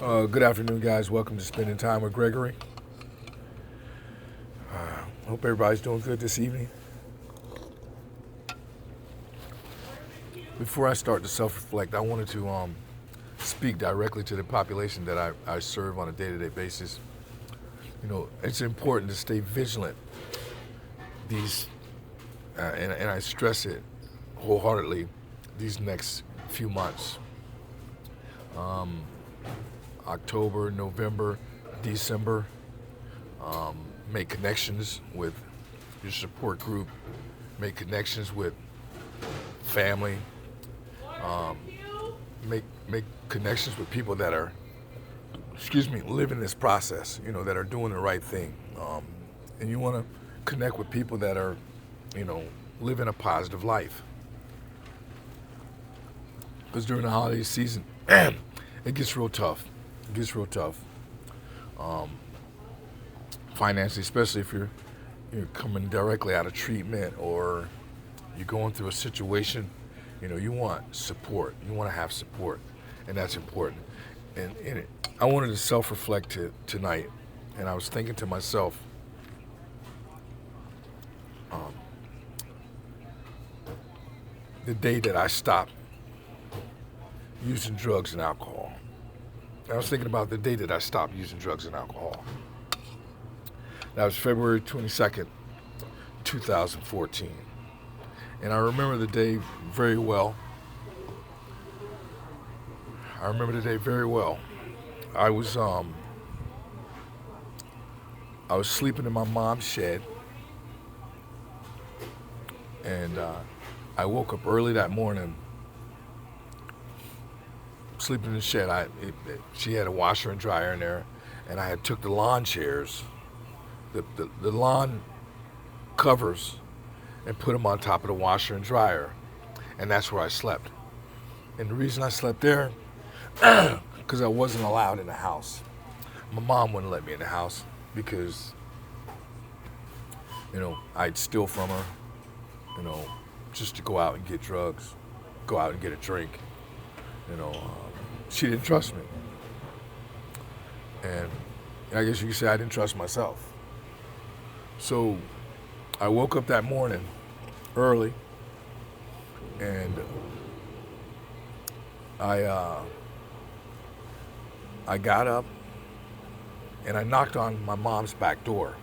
Good afternoon, guys. Welcome to Spending Time with Gregory. Hope everybody's doing good this evening. Before I start to self-reflect, I wanted to speak directly to the population that I serve on a day-to-day basis. You know, it's important to stay vigilant. These, and I stress it wholeheartedly, these next few months. October, November, December. Make connections with your support group. Make connections with family. Make connections with people that are, living this process. You know, that are doing the right thing. And you want to connect with people that are, living a positive life. Because during the holiday season, it gets real tough. It gets real tough. Financially, especially if you're coming directly out of treatment or you're going through a situation, you want support. You want to have support, and that's important. And I wanted to self-reflect tonight, and I was thinking to myself, the day that I stopped using drugs and alcohol. I was thinking about the day that I stopped using drugs and alcohol. That was February 22nd, 2014. And I remember the day very well. I was sleeping in my mom's shed, and I woke up early that morning, sleeping in the shed. She had a washer and dryer in there, and I had took the lawn chairs, the lawn covers, and put them on top of the washer and dryer, and that's where I slept. And the reason I slept there, because I wasn't allowed in the house. My mom wouldn't let me in the house because, I'd steal from her, just to go out and get drugs, go out and get a drink. She didn't trust me. And I guess you could say I didn't trust myself. So I woke up that morning early, and I got up and I knocked on my mom's back door.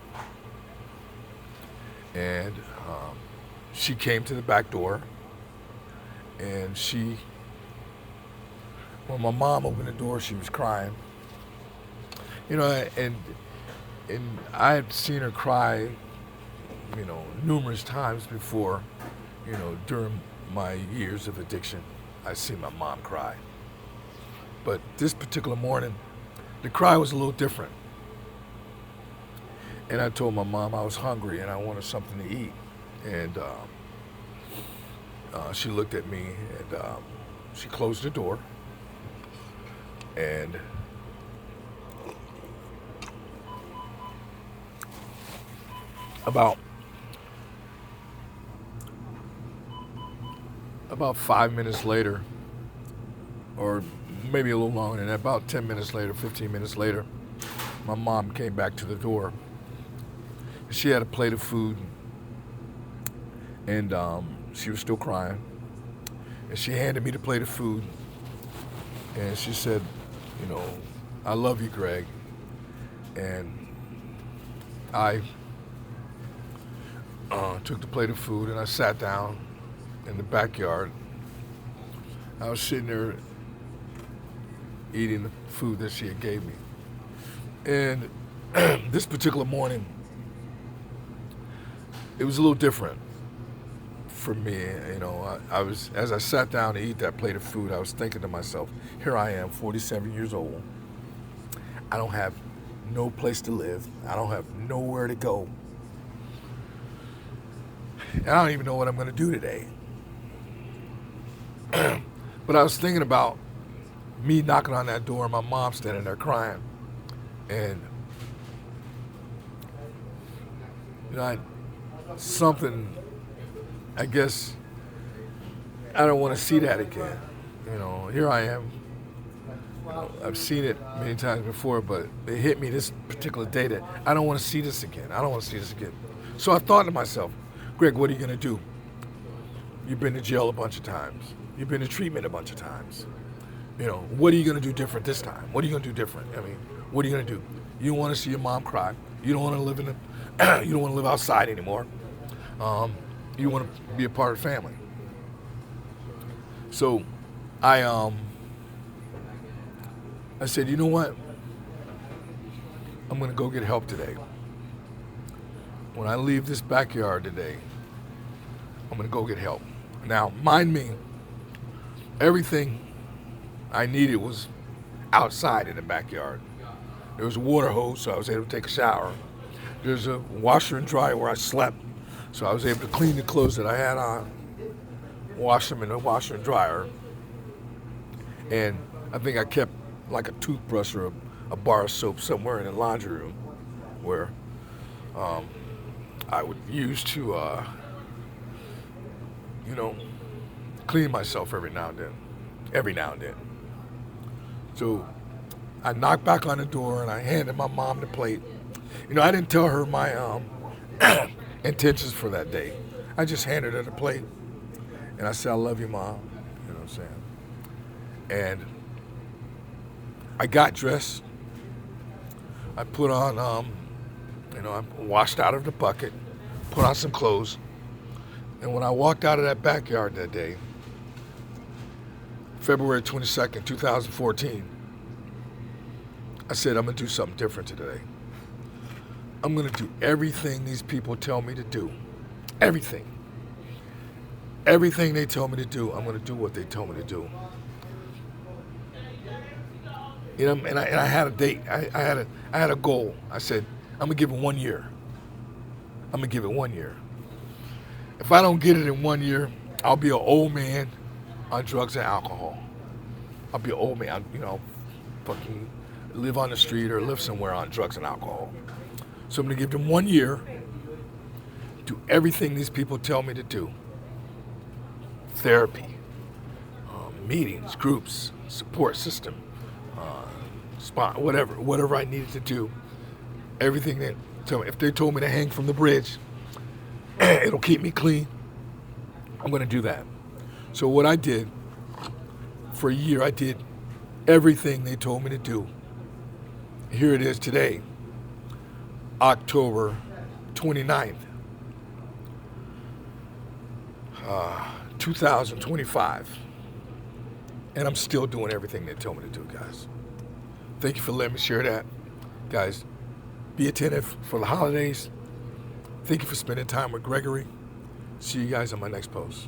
And she came to the back door, and when my mom opened the door, she was crying. And I had seen her cry, numerous times before, during my years of addiction. I've seen my mom cry. But this particular morning, the cry was a little different. And I told my mom I was hungry and I wanted something to eat. And she looked at me, and she closed the door. And about 5 minutes later, or maybe a little longer than that, about 10 minutes later, 15 minutes later, my mom came back to the door. She had a plate of food, and she was still crying. And she handed me the plate of food, and she said, I love you, Greg. And I took the plate of food and I sat down in the backyard. I was sitting there eating the food that she had gave me. And this particular morning, it was a little different for me. I was, as I sat down to eat that plate of food, I was thinking to myself, here I am, 47 years old. I don't have no place to live. I don't have nowhere to go. And I don't even know what I'm going to do today. But I was thinking about me knocking on that door and my mom standing there crying. And, something, I guess, I don't want to see that again. Here I am, I've seen it many times before, but it hit me this particular day that I don't want to see this again. I don't want to see this again. So I thought to myself, Greg, what are you going to do? You've been to jail a bunch of times. You've been to treatment a bunch of times. What are you going to do different this time? What are you going to do different? I mean, what are you going to do? You don't want to see your mom cry. You don't want to live you don't want to live outside anymore. You want to be a part of the family. So I said, you know what? I'm going to go get help today. When I leave this backyard today, I'm going to go get help. Now, mind me, everything I needed was outside in the backyard. There was a water hose, so I was able to take a shower. There's a washer and dryer where I slept, so I was able to clean the clothes that I had on, wash them in the washer and dryer. And I think I kept like a toothbrush or a bar of soap somewhere in the laundry room where I would use to, clean myself every now and then. So I knocked back on the door and I handed my mom the plate. I didn't tell her my intentions for that day. I just handed her the plate and I said, I love you, Mom. You know what I'm saying? And I got dressed. I put on, I washed out of the bucket, put on some clothes. And when I walked out of that backyard that day, February 22nd, 2014, I said, I'm going to do something different today. I'm going to do everything these people tell me to do. Everything. Everything they tell me to do, I'm going to do what they tell me to do. And I had a date. I had a goal. I said, I'm going to give it 1 year. I'm going to give it 1 year. If I don't get it in 1 year, I'll be an old man on drugs and alcohol. I'll be an old man, fucking live on the street or live somewhere on drugs and alcohol. So I'm going to give them 1 year, do everything these people tell me to do. Therapy, meetings, groups, support system, spot, whatever I needed to do. Everything that tell me. If they told me to hang from the bridge, it'll keep me clean, I'm going to do that. So what I did, for a year, I did everything they told me to do. Here it is today, October 29th, 2025. And I'm still doing everything they tell me to do, guys. Thank you for letting me share that. Guys, be attentive for the holidays. Thank you for spending time with Gregory. See you guys on my next post.